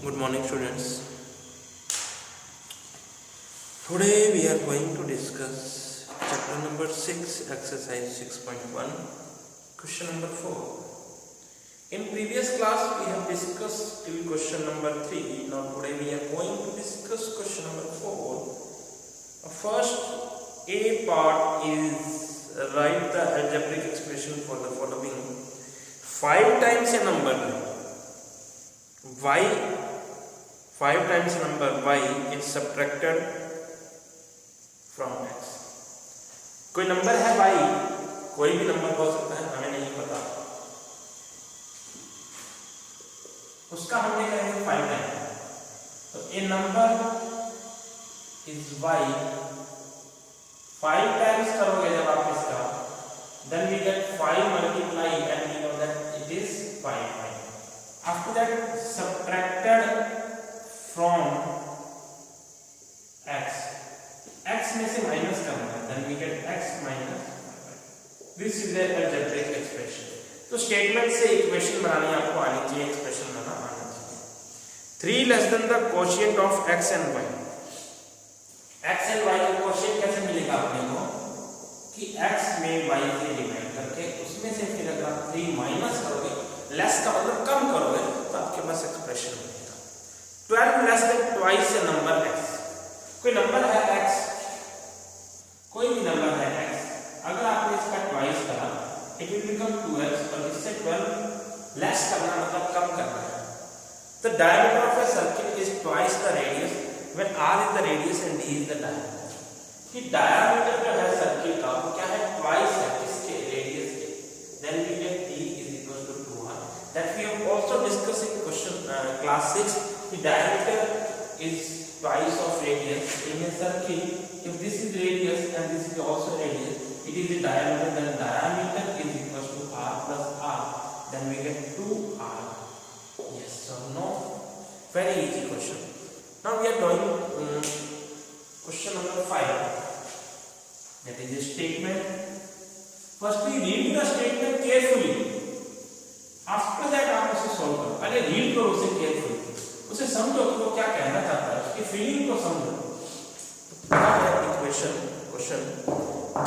Good morning, students. Today we are going to discuss chapter number 6, exercise 6.1, question number 4. In previous class we have discussed till question number 3. Now today we are going to discuss question number 4. First A part is write the algebraic expression for the following. 5 times a number y, 5 times number y is subtracted from x. कोई number है y, कोई भी number हो सकता है, हमें नहीं पता, उसका हमने कहेंगे 5 टाइम्स. तो a number is y, 5 times करोगे जब आप इसका, then we get 5 multiply and we know that it is 5. After that subtracted from x, x में से माइनस करना है, then we get x minus 5. This is the algebraic expression. तो statement से इक्वेशन बनानी आपको आनी चाहिए, एक्सप्रेशन बनाना आना चाहिए. 3 less than the quotient of x and y. x and y का quotient कैसे मिलेगा अपने को कि x में y से डिवाइड करके उसमें से फिर अगर आप 3 माइनस करोगे, लेस का मतलब कम करोगे, तो आपके पास एक्सप्रेशन बनेगा. 12 less than twice a number x. कोई नंबर है x, कोई भी नंबर है x, अगर आपने इसका ट्वाइस करा इट विल बिकम 2x, और इससे 12 लेस करना मतलब कम करना है. The diameter of a circle is twice the radius when r is the radius and d is the diameter. कि diameter जो है सर्किल का वो क्या है, ट्वाइस है किसके, रेडियस के. Then we get d is equal to 2r. That we have also discussed in question class 6. The diameter is twice of radius in a circle. If this is radius and this is also radius, it is the diameter. Then diameter is equal to r plus r. Then we get 2r. Yes or no? Very easy question. Now we are doing question number 5. That is a statement. First we read the statement carefully. After that आप उसे solve करो. पहले read करो उसे carefully. उसे समझो कि वो क्या कहना चाहता है, उसकी फीलिंग को समझो. क्या है equation, question.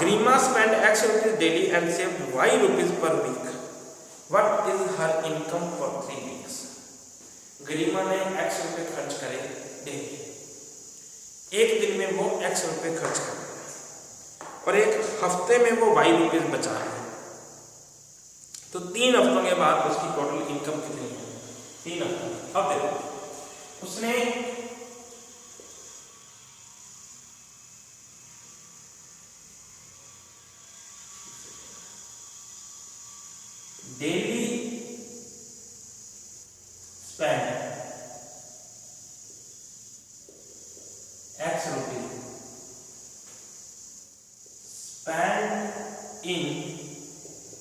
Grima spent x rupees daily and saved y rupees per week. What is her income for 3 weeks? ग्रीमा ने x रुपए खर्च करे डेली, एक दिन में वो x रुपए खर्च कर रहे हैं और एक हफ्ते में वो y रुपीस बचा रहे हैं. तो 3 हफ्तों के बाद उसकी टोटल इनकम कितनी है? 3 हफ्तों. अब देखो, उसने daily spend x rupees spend in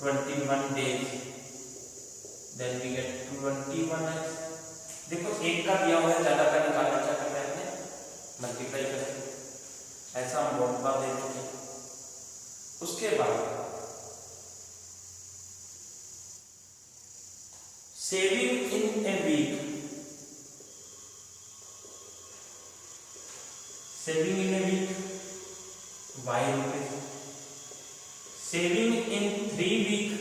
21 days. Then we get 21x. देखो एक का दिया हुआ है, ज्यादा का निकालना, क्या करना है हमने, मल्टीप्लाई करें. ऐसा हम बहुत बार देखते हैं. उसके बाद saving in a week, saving in a week y rupees, saving in 3 week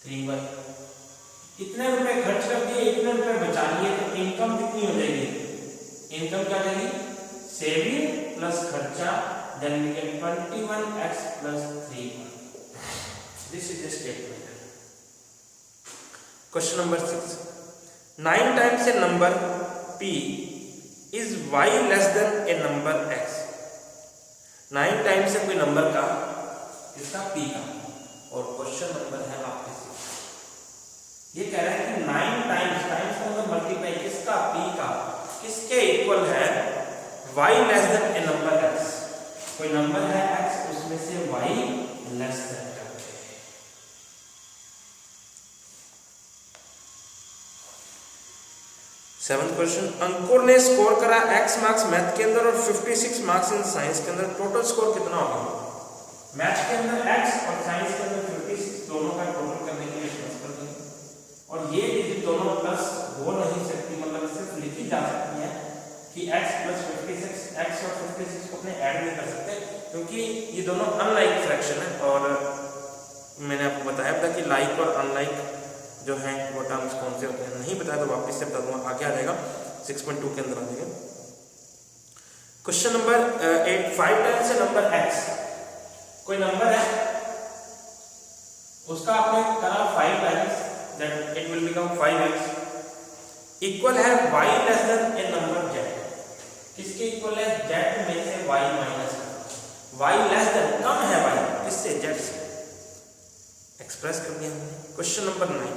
3y. इतने रुपए खर्च कर दिए, इतने रुपए बचा लिए, तो इनकम कितनी हो जाएगी? इनकम क्या जाएगी? सेविंग प्लस खर्चा. Then we get 21x plus 3y. This is the statement. Question number 6. 9 times a number p is y less than a number x. 9 times से कोई नंबर का, इसका p का, और क्वेश्चन नंबर है आपके से, ये कह रहा है कि 9 टाइम्स, टाइम्स का मतलब मल्टीप्लाई, किसका, p का, किसके इक्वल है, y less than a number x. कोई नंबर है x, उसमें से y लेस देन करते हैं. 7th question. अंकुर ने स्कोर करा x मार्क्स मैथ के अंदर और 56 मार्क्स इन साइंस के अंदर. टोटल स्कोर कितना होगा? मैथ के अंदर x और साइंस के अंदर 56, दोनों का टोटल करने के लिए प्लस कर देंगे. और ये डिजिट दोनों प्लस हो नहीं सकती, मतलब लिखी जा सकती है कि x प्लस 56, x और 56 को अपने ऐड नहीं कर सकते क्योंकि ये दोनों अनलाइक फ्रैक्शन है। और मैंने आपको बताया था कि लाइक और अनलाइक जो हैं वो टर्म्स कौन से होते हैं, नहीं बताया तो वापस से बता दूंगा, आगे आ जाएगा 6.2 के अंदर आ जाएगा। क्वेश्चन नंबर 8, 5 टाइम्स से नंबर x, कोई नंबर है उसका आपने करा 5 times, that it will become 5x, equal है y less than a number z। किसके इक्वल है? z में से y minus, y less than कम है y किससे? z से। एक्सप्रेस कर दिया हमने। क्वेश्चन नंबर 9,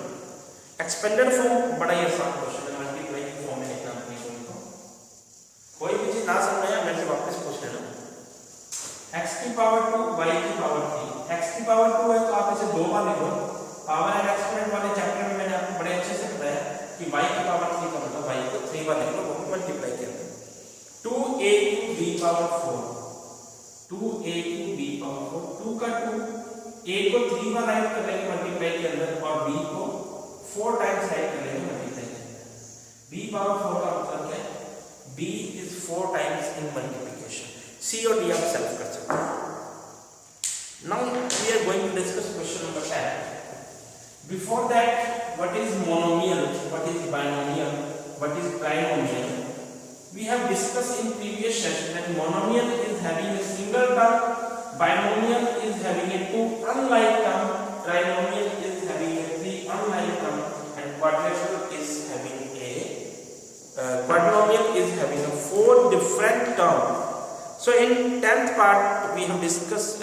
एक्सपेंडेड फॉर्म बड़ा ही आसान क्वेश्चन है, मल्टीप्लाई की फॉर्म में लिखना अपनी को। कोई भी चीज ना समझ आया मेरे से वापस पूछ लेना। x की पावर 2 y की पावर 3, x की पावर 2 है तो आप इसे दो बार लिखो। पावर एंड एक्सपोनेंट वाले चैप्टर में मैंने आपको बड़े अच्छे से बताया कि y की पावर 3 का मतलब y को 3 बार लिख लो, वो मल्टीप्लाई के अंदर। 2a to b power 4, 2a to b power 4, 2 का 2 a को 3 बार राइट कर लेंगे मल्टीप्लाई के अंदर और b को 4 टाइम्स राइट कर लेंगे मल्टीप्लाई के अंदर। b पावर 4 का मतलब क्या है? b is 4 times in multiplication। c और d आप सेल्फ कर सकते हैं। Now we are going to discuss question number 10. Before that, what is monomial, what is binomial, what is trinomial? We have discussed in previous session that monomial is having a single term, binomial is having a 2 unlike term, trinomial is having a 3 unlike term, and quadrinomial is having a 4 different term. So in 10th part we have discussed,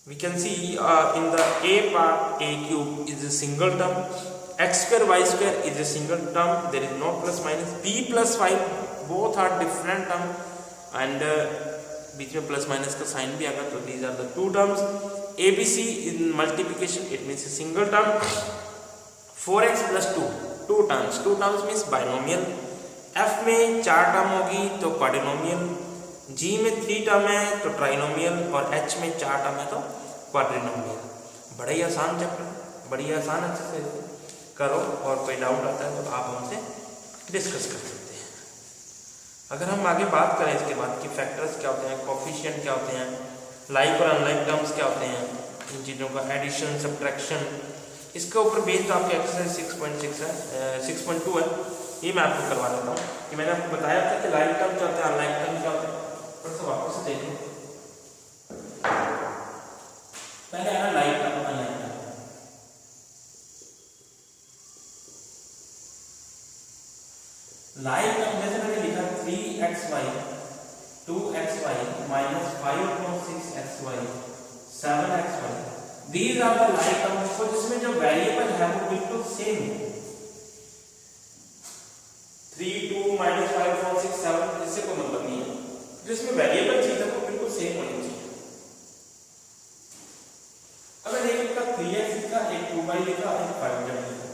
we can see in the a part, a cube is a single term, x square y square is a single term, there is no plus minus, b plus 5 both are different term, and बीच में plus minus का sign भी आएगा, तो these are the two terms. abc in multiplication it means a single term. 4x plus 2 2 terms means binomial. f में 4 term होगी तो क्वाड्रिनोमियल, g में 3 term है तो ट्राइनोमियल, और h में 4 टर्म है तो क्वाड्रिनोमियल। बड़ा ही आसान चैप्टर, बड़ी आसान, अच्छे से करो, और कोई डाउट आता है तो आप हमसे डिस्कस कर सकते हैं। अगर हम आगे बात करें इसके बाद कि फैक्टर्स क्या होते हैं, कोफिशिएंट क्या होते हैं, लाइक और अनलाइक टर्म्स क्या होते हैं, इन चीज़ों का एडिशन, सब्ट्रैक्शन, इसके ऊपर बेस्ड आपके एक्सरसाइज 6.6 है, 6.2 है, ये मैं आपको करवा देता हूँ कि मैंने आपको बताया था कि लाइक टर्म क्या होते हैं, अनलाइक टर्म क्या होते हैं। फिर से वापस से देखो, पहले आना like term, unlike term. Like term जैसे मैंने लिखा 3xy 2xy minus 5.6xy 7xy, these are the like terms, तो जिसमें जो वेरिएबल है वो बिल्कुल सेम है। 3 2 minus 5.6 7 इससे कोई मतलब नहीं है, जिसमें वेरिएबल चीज है वो बिल्कुल सेम होनी चाहिए। अगर एक लिखा 3x लिखा, एक 2y लिखा, एक 5z लिखा,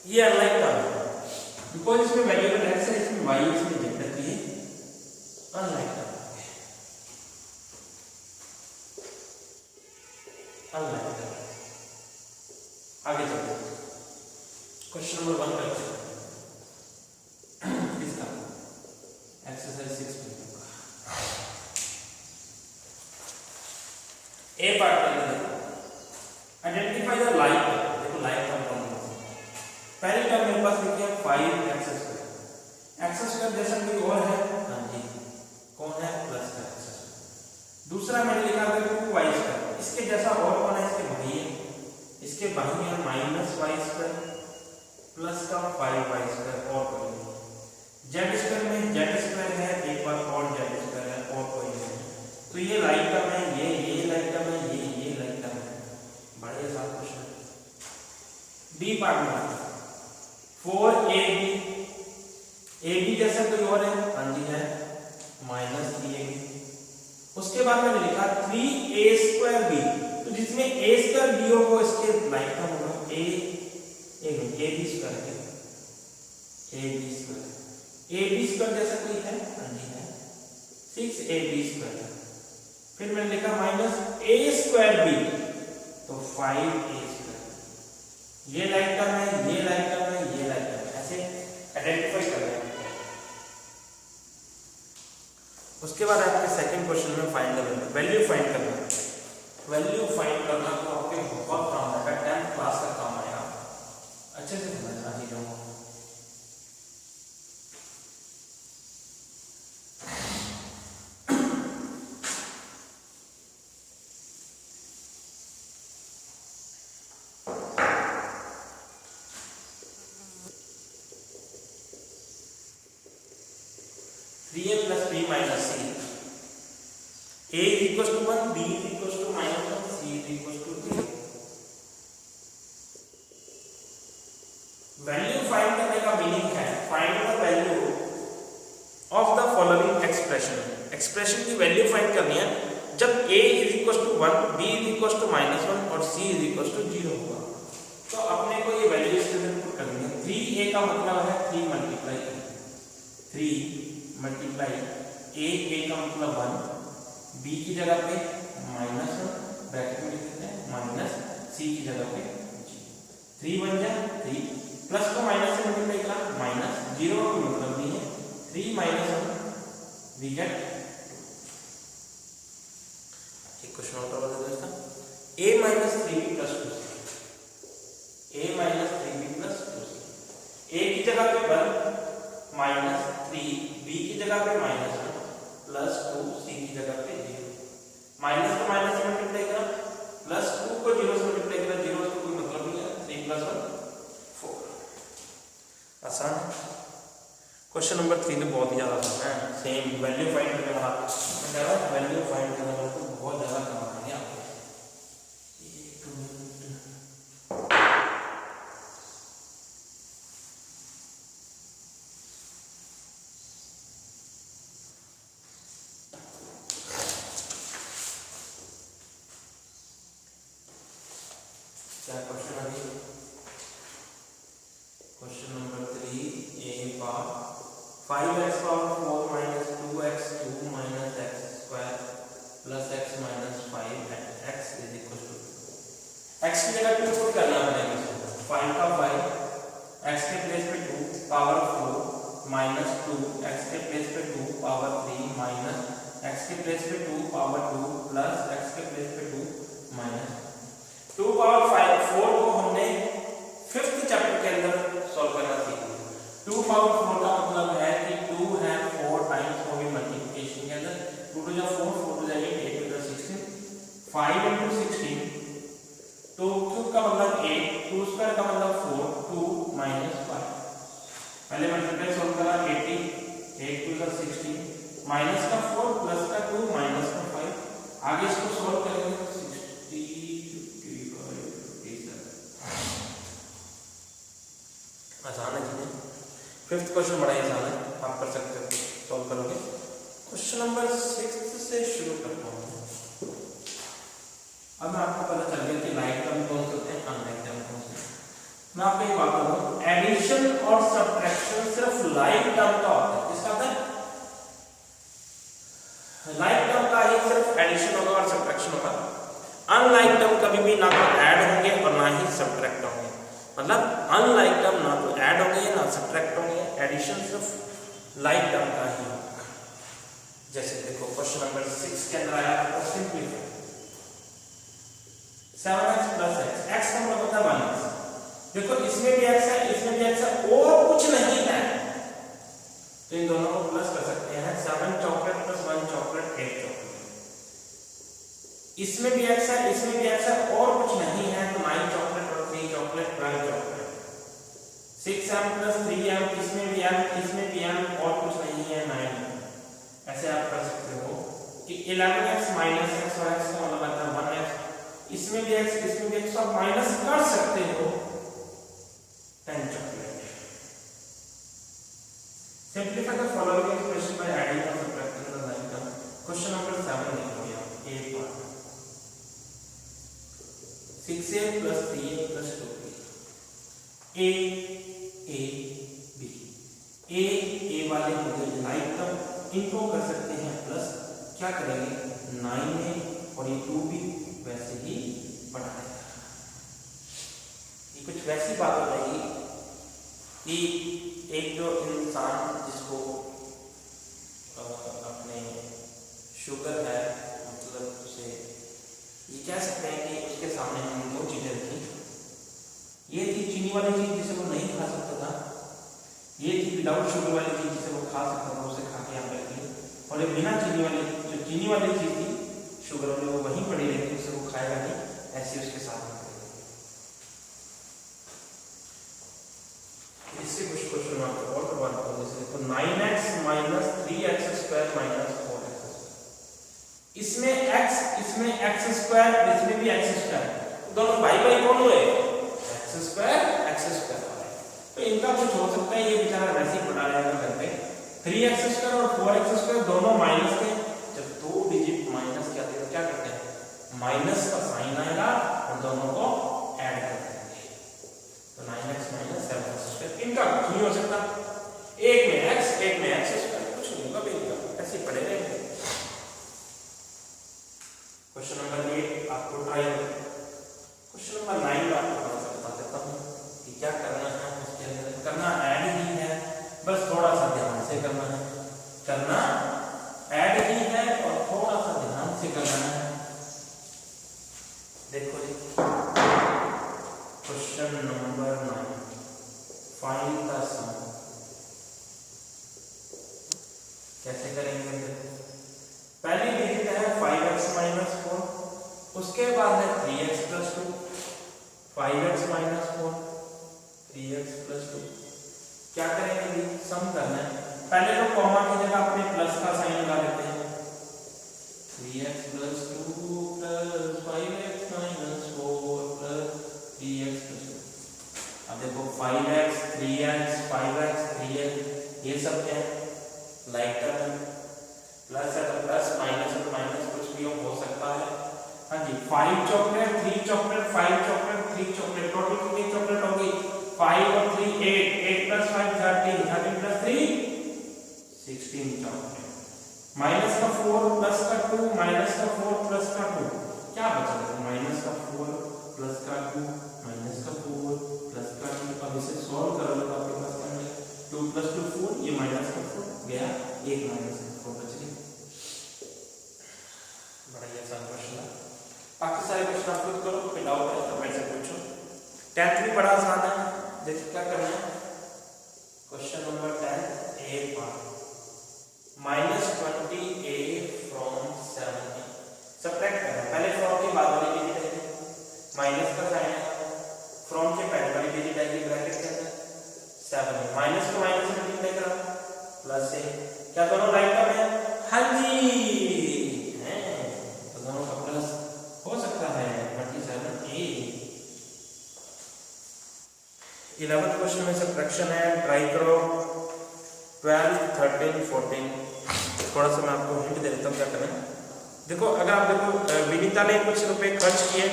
ये अनलाइक टर्म है बिकॉज इसमें वेरिएबल x है, इसमें y, इसमें z है, ये अनलाइक टर्म है, अनलाइक टर्म। आगे चलते हैं, क्वेश्चन नंबर 1 करते हैं इसका, एक्सरसाइज 6.2 का ए पार्ट में देखो, आइडेंटिफाई द लाइक टर्म। देखो लाइक टर्म कौन सा है? पहली टर्म मेरे पास लिखी है 5x स्क्वायर, x स्क्वायर जैसा कोई और है? हां जी, कौन है? प्लस का x स्क्वायर। दूसरा मैंने लिखा है 2y स्क्वायर, इसके जैसा और कौन है? इसके भाई है, इसके भाई है माइनस y स्क्वायर प्लस का 5y स्क्वायर, और कोई नहीं। z स्क्वायर में z स्क्वायर है, एक बार और z स्क्वायर है, और कोई नहीं। तो ये लाइक टर्म है, ये लाइक टर्म है, ये लाइक टर्म है। बड़े आसान क्वेश्चन। बी पार्ट में 4ab, ab जैसा कोई और है? हां जी है, माइनस 3ab। उसके बाद मैंने लिखा 3a स्क्वायर b, तो जिसमें a स्क्वायर b हो वो इसके लाइक टर्म होगा, ab स्क्वायर है, ab स्क्वायर जैसा कोई है? हां जी है, 6ab स्क्वायर। फिर मैंने लिखा माइनस a स्क्वायर b, तो 5a स्क्वायर। ये लाइक टर्म है, ये लाइक टर्म है, ये लाइक टर्म है, ऐसे आइडेंटिफाई करना है। उसके बाद आपके सेकंड क्वेश्चन में फाइंड द वैल्यू फाइंड करना है। वैल्यू फाइंड करना तो आपके बहुत काम आएगा, 10th क्लास का काम आएगा, अच्छे से समझना चीजों को। Three A plus B minus C, a is equals to 1, b is equals to -1, c is equals to 0। Value find करने का मीनिंग है find the value of the following expression. Expression की वैल्यू फाइंड करनी है जब a is equals to 1, b is equals to -1 और c is equals to 0 होगा। तो अपने को ये वैल्यू इसके अंदर पुट करनी है। 3a का मतलब है 3 मल्टीप्लाई a का मतलब 1, b की जगह पे -1 ब्रैकेट में लिख देते हैं, माइनस c की जगह पे 3 बन जाए 3, प्लस को माइनस से मल्टीप्लाई करा माइनस, 0 का मतलब नहीं है, 3 - 1 वी गेट। एक क्वेश्चन और बता देता हूं, a - 3b + 2c, a - 3b + 2c, a की जगह पे 1 -3, b की जगह पे -1 प्लस 2, c की जगह पे 0, माइनस को माइनस से मल्टीप्लाई करा, प्लस 2 को 0 से मल्टीप्लाई करा, 0 से कोई मतलब नहीं है, 3 + 1 4। आसान है। क्वेश्चन नंबर 3 तो बहुत ही ज्यादा आसान है, सेम वैल्यू फाइंड करने वाला, मैं कह रहा हूं वैल्यू फाइंड करने वाला तो बहुत ज्यादा काम आएंगे आपको। क्या क्वेश्चन अभी question number 3 a power 5x power 4 minus 2x2 minus x² plus x minus 5 x is equal to x की जगह 2 पुट करना पड़ेगा। 5 का 5 x के प्लेस पे 2 पावर 4 माइनस 2 x के प्लेस पे 2 पावर 3 माइनस x के प्लेस पे 2 पावर 2 प्लस x के प्लेस पे 2 माइनस 2 पावर 5 4 को हमने 5th चैप्टर के अंदर सॉल्व करना सीखा। 2 पावर 4 का मतलब है कि 2 है 4 टाइम्स होगी मल्टीप्लिकेशन के अंदर, 2 to 4 4 to 8 8 to 16 5 into 16, तो क्यूब का मतलब 8, 2 स्क्वायर का मतलब 4, 2 - 5। पहले मल्टीप्लाई सॉल्व करा 80, 8 to 16 माइनस का 4 प्लस का 2 माइनस का 5, आगे इसको सॉल्व करेंगे तो 60 आसान है चीजें। 5th क्वेश्चन बड़ा ही आसान है, आप कर सकते हो, सॉल्व करोगे। क्वेश्चन नंबर 6 से शुरू करता हूँ। अब मैं आपको पता चल गया कि लाइक टर्म कौन से होते हैं, अनलाइक टर्म कौन से। मैं आपको एक बात बताऊं, एडिशन और सब्ट्रैक्शन सिर्फ लाइक टर्म का होता है। इसका मतलब लाइक टर्म का ही सिर्फ एडिशन होगा और सब्ट्रैक्शन होगा। अनलाइक टर्म कभी भी ना तो ऐड होंगे और ना ही सब्ट्रैक्ट होंगे। मतलब अनलाइक टर्म ना तो ऐड होंगे ना सब्ट्रैक्ट होंगे, एडिशन सिर्फ लाइक टर्म का ही होगा। जैसे देखो क्वेश्चन नंबर 6 के अंदर आया तो सिंपलीफाई 7x + x, x का मतलब होता है 1x। देखो इसमें भी x है, इसमें भी x है और कुछ नहीं है, तो इन दोनों को प्लस कर सकते हैं। 7 चॉकलेट + 1 चॉकलेट 8 चॉकलेट। इसमें भी x है, इसमें भी x है और कुछ नहीं है, तो 9 चॉकलेट और 3 चॉकलेट 12 चॉकलेट। 6m + 3m, इसमें भी m, इसमें भी m और कुछ नहीं है 9। ऐसे आप कर सकते हो कि 11x - x और x का मतलब आता है 1x। इसमें भी x, इसमें भी x, आप माइनस कर सकते हो 10 chocolate. Simplify the following expression by adding और subtracting the like term. Question number 7 लिखो यहाँ a part 6a + 3a + 2b। a वाले हो गए लाइक टर्म, इनको कर सकते हैं प्लस, क्या करेंगे 9a और ये 2b वैसे ही बढ़ाएगा। कुछ वैसी बात हो जाएगी कि एक जो इंसान जिसको अपने शुगर है, मतलब उसे ये कह सकते हैं कि उसके सामने हम दो चीजें रखी। ये थी चीनी वाली चीज जिसे वो नहीं खा सकता था, ये थी विदाउट शुगर वाली चीज जिसे वो खा सकता था, उसे खा के यहाँ पे रखी। और ये बिना चीनी वाली, जो चीनी वाली चीज थी शुगर वाली, वो वहीं पड़ी रहती, उसे वो खाएगा नहीं, ऐसे उसके साथ में। इससे कुछ क्वेश्चन आपको और करवाना होगा। जैसे देखो 9x minus 3x square minus 4x, इसमें x, इसमें x स्क्वायर, इसमें भी x स्क्वायर, दोनों भाई भाई कौन हुए? x square. तो इनका कुछ हो सकता है, ये बेचारा वैसे ही पढ़ा रहेगा घर पे। 3x स्क्वायर और 4x स्क्वायर दोनों माइनस के, जब दो डिजिट माइनस के आते हैं तो क्या करते हैं? माइनस का साइन आएगा और दोनों को ऐड कर देंगे, तो 9x माइनस 7x स्क्वायर। इनका कुछ नहीं हो सकता, एक में x, एक में x स्क्वायर, कुछ नहीं होगा बेटा, ऐसे पढ़े रहेंगे। क्वेश्चन नंबर 8 आपको ट्राई करो। क्वेश्चन नंबर 9 आपको बता देता हूँ कि क्या करना है। उसके अंदर करना ऐड ही है, बस थोड़ा सा ध्यान से करना है। करना ऐड ही है और थोड़ा सा ध्यान से करना है। देखो जी, क्वेश्चन नंबर 9, फाइंड द सम। कैसे करेंगे? पहली डिजिट है 5x माइनस 4, उसके बाद है 3x plus 2, 5x minus 4, 3x plus 2। क्या करेंगे? सम करना है। पहले तो कॉमा की जगह अपने प्लस का साइन लगा लेते हैं। 3x plus 2 plus 5x minus 4 plus 3x plus 2। अब देखो 5x, 3x, 5x, 3x, ये सब क्या है? लाइक टर्म, प्लस है तो प्लस, माइनस है तो माइनस, कुछ भी हो सकता है। हाँ जी, 5 chocolate, 3 chocolate, 5 chocolate, 3 chocolate, total कितनी चॉकलेट होगी? 5 और 3 8, 8 प्लस 5 13, 13 प्लस 3 16 चॉकलेट। माइनस का 4 प्लस का 2, माइनस का 4 प्लस का 2, क्या बचा? माइनस का 4 प्लस का 2, माइनस का 4 प्लस का 2। अब इसे सॉल्व करोगे तो आपके पास क्या मिलेगा? 2 प्लस 2 4, ये माइनस का 4 गया, एक माइनस का 4 बच गया। बड़ा ही आसान क्वेश्चन है। बाकी सारे क्वेश्चन आप खुद करो, कोई डाउट है तो मेरे से पूछो। 10th भी बड़ा आसान है। देखिए क्या करना है। Question number 10 A part, -20a from 70 subtract करना है। पहले फ्रॉम के बाद वाली डिजिट है, माइनस का साइन है, फ्रॉम के पहले वाली डिजिट आएगी ब्रैकेट के अंदर 7, माइनस को माइनस से मल्टीप्लाई करा, प्लस से, क्या दोनों राइट टर्म है? हाँ जी, तो दोनों का प्लस हो सकता है। 27a। 11th क्वेश्चन में सब्ट्रैक्शन है, ट्राई करो। 12, 13, 14। थोड़ा सा मैं आपको हिंट दे देता हूँ क्या करें। देखो, अगर आप देखो, विनीता ने कुछ रुपए खर्च किए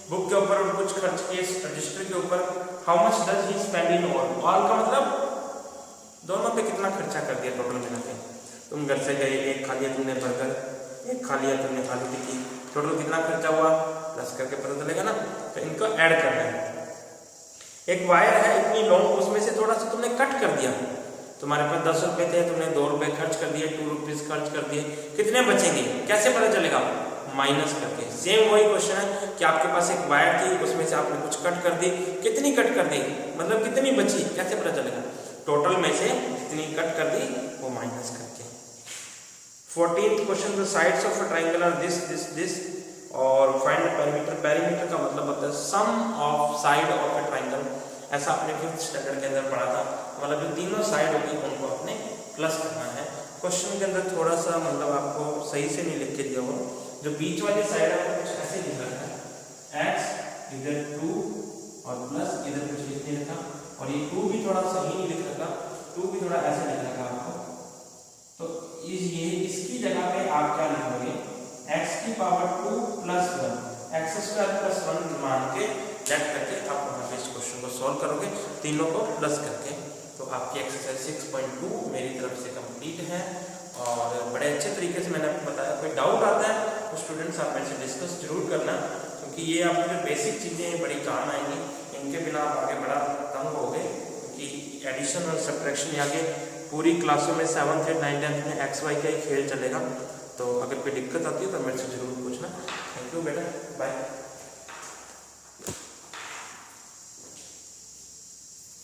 बुक के ऊपर और कुछ खर्च किए रजिस्टर के ऊपर। How much does he spend in all? All का मतलब दोनों पे कितना खर्चा कर दिया टोटल मिला के। तुम घर से गए, एक खा लिया तुमने बर्गर, एक खा लिया तुमने आलू टिक्की, टोटल कितना खर्चा हुआ प्लस करके पता चलेगा ना। तो इनको ऐड करना है। एक वायर है इतनी लॉन्ग, उसमें से थोड़ा सा तुमने कट कर दिया। तुम्हारे पास 10 रुपए थे, तुमने 2 रुपए खर्च कर दिए, 2 रुपीज खर्च कर दिए, कितने बचेंगे कैसे पता चलेगा? माइनस करके। सेम वही क्वेश्चन है कि आपके पास एक वायर थी, उसमें से आपने कुछ कट कर दी, कितनी कट कर दी, मतलब कितनी बची, कैसे पता चलेगा? टोटल में से जितनी कट कर दी वो माइनस करके। 14th question, the sides of a triangle are this और फाइंड द पेरीमीटर। पेरीमीटर का मतलब होता है sum of side of a triangle. ऐसा आपने 5th स्टैंडर्ड के अंदर पढ़ा था। मतलब जो तीनों साइड होगी उनको आपने प्लस करना है। क्वेश्चन के अंदर थोड़ा सा मतलब आपको सही से नहीं लिख के दिया हुआ। जो बीच वाली साइड है कुछ ऐसे लिख रखा है, x इधर 2 और प्लस इधर कुछ लिख नहीं रखा, और ये 2 भी थोड़ा सही नहीं लिख रखा, 2 भी थोड़ा ऐसे लिख रखा आपको। तो ये इसकी जगह पे आप क्या लिखोगे? x की power 2 plus 1, x square plus 1 मान के लेट करके आप वहाँ पे इस क्वेश्चन को सॉल्व करोगे, तीनों को प्लस करके। तो आपकी एक्सरसाइज 6.2 मेरी तरफ से कंप्लीट है और बड़े अच्छे तरीके से मैंने आपको बताया। कोई डाउट आता है तो स्टूडेंट्स आप मेरे से डिस्कस जरूर करना, क्योंकि ये आपकी जो बेसिक चीज़ें बड़ी काम आएंगी। इनके बिना आप आगे बड़ा तंग हो गए, क्योंकि एडिशन और सब्ट्रैक्शन आगे पूरी क्लासों में 7th 8th 9th 10th में एक्स वाई का ही खेल चलेगा। तो अगर कोई दिक्कत आती है तो मेरे से ज़रूर पूछना। थैंक यू बेटा, बाय।